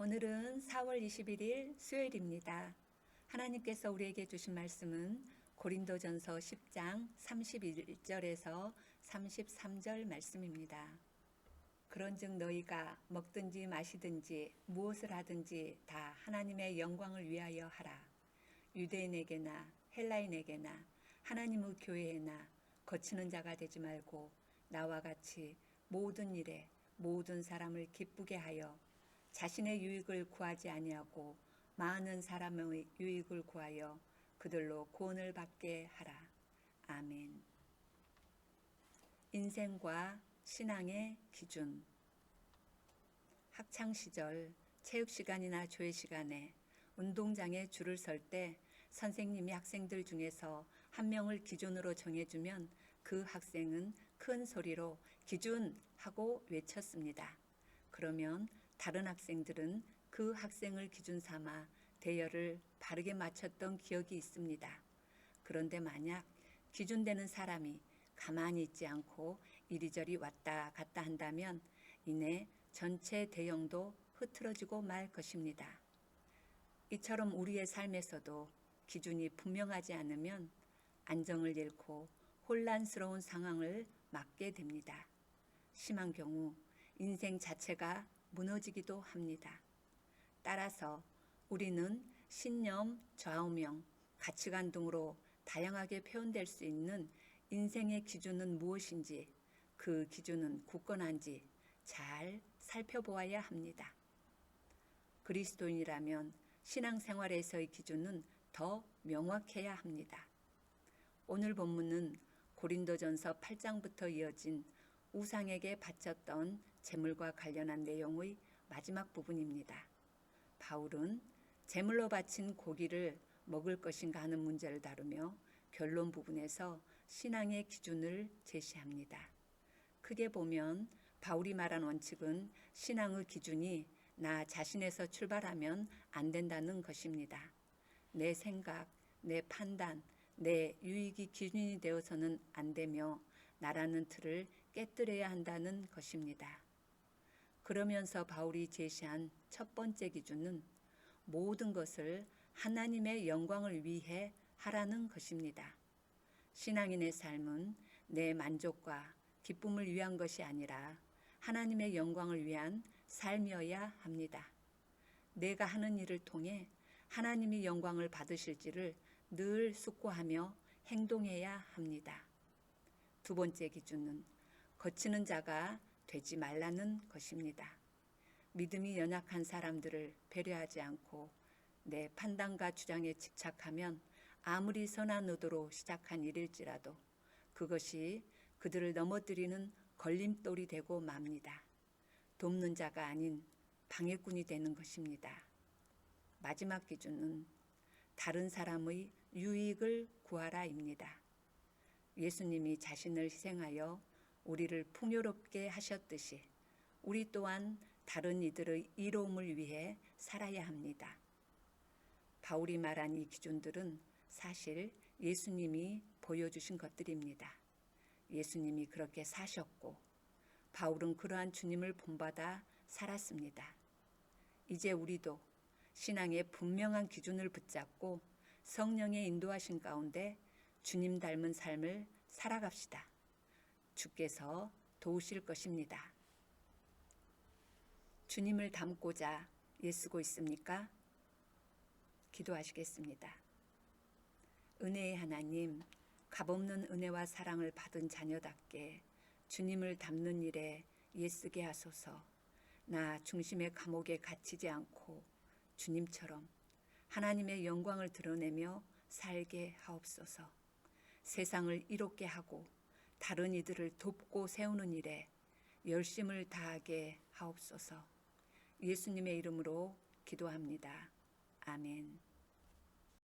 오늘은 4월 21일 수요일입니다. 하나님께서 우리에게 주신 말씀은 고린도전서 10장 31절에서 33절 말씀입니다. 그런즉 너희가 먹든지 마시든지 무엇을 하든지 다 하나님의 영광을 위하여 하라. 유대인에게나 헬라인에게나 하나님의 교회에나 거치는 자가 되지 말고 나와 같이 모든 일에 모든 사람을 기쁘게 하여 자신의 유익을 구하지 아니하고 많은 사람의 유익을 구하여 그들로 구원을 받게 하라. 아멘. 인생과 신앙의 기준. 학창시절 체육시간이나 조회시간에 운동장에 줄을 설 때 선생님이 학생들 중에서 한 명을 기준으로 정해주면 그 학생은 큰 소리로 기준! 하고 외쳤습니다. 그러면 다른 학생들은 그 학생을 기준 삼아 대열을 바르게 맞췄던 기억이 있습니다. 그런데 만약 기준되는 사람이 가만히 있지 않고 이리저리 왔다 갔다 한다면 이내 전체 대형도 흐트러지고 말 것입니다. 이처럼 우리의 삶에서도 기준이 분명하지 않으면 안정을 잃고 혼란스러운 상황을 맞게 됩니다. 심한 경우 인생 자체가 무너지기도 합니다. 따라서 우리는 신념, 좌우명, 가치관 등으로 다양하게 표현될 수 있는 인생의 기준은 무엇인지, 그 기준은 굳건한지 잘 살펴보아야 합니다. 그리스도인이라면 신앙생활에서의 기준은 더 명확해야 합니다. 오늘 본문은 고린도전서 8장부터 이어진 우상에게 바쳤던 제물과 관련한 내용의 마지막 부분입니다. 바울은 제물로 바친 고기를 먹을 것인가 하는 문제를 다루며 결론 부분에서 신앙의 기준을 제시합니다. 크게 보면 바울이 말한 원칙은 신앙의 기준이 나 자신에서 출발하면 안 된다는 것입니다. 내 생각, 내 판단, 내 유익이 기준이 되어서는 안 되며 나라는 틀을 깨뜨려야 한다는 것입니다. 그러면서 바울이 제시한 첫 번째 기준은 모든 것을 하나님의 영광을 위해 하라는 것입니다. 신앙인의 삶은 내 만족과 기쁨을 위한 것이 아니라 하나님의 영광을 위한 삶이어야 합니다. 내가 하는 일을 통해 하나님이 영광을 받으실지를 늘 숙고하며 행동해야 합니다. 두 번째 기준은 거치는 자가 되지 말라는 것입니다. 믿음이 연약한 사람들을 배려하지 않고 내 판단과 주장에 집착하면 아무리 선한 의도로 시작한 일일지라도 그것이 그들을 넘어뜨리는 걸림돌이 되고 맙니다. 돕는 자가 아닌 방해꾼이 되는 것입니다. 마지막 기준은 다른 사람의 유익을 구하라입니다. 예수님이 자신을 희생하여 우리를 풍요롭게 하셨듯이 우리 또한 다른 이들의 이로움을 위해 살아야 합니다. 바울이 말한 이 기준들은 사실 예수님이 보여주신 것들입니다. 예수님이 그렇게 사셨고 바울은 그러한 주님을 본받아 살았습니다. 이제 우리도 신앙의 분명한 기준을 붙잡고 성령의 인도하신 가운데 주님 닮은 삶을 살아갑시다. 주께서 도우실 것입니다. 주님을 닮고자 애쓰고 있습니까? 기도하시겠습니다. 은혜의 하나님, 값없는 은혜와 사랑을 받은 자녀답게 주님을 닮는 일에 애쓰게 하소서. 나 중심의 감옥에 갇히지 않고 주님처럼 하나님의 영광을 드러내며 살게 하옵소서. 세상을 이롭게 하고 다른 이들을 돕고 세우는 일에 열심을 다하게 하옵소서. 예수님의 이름으로 기도합니다. 아멘.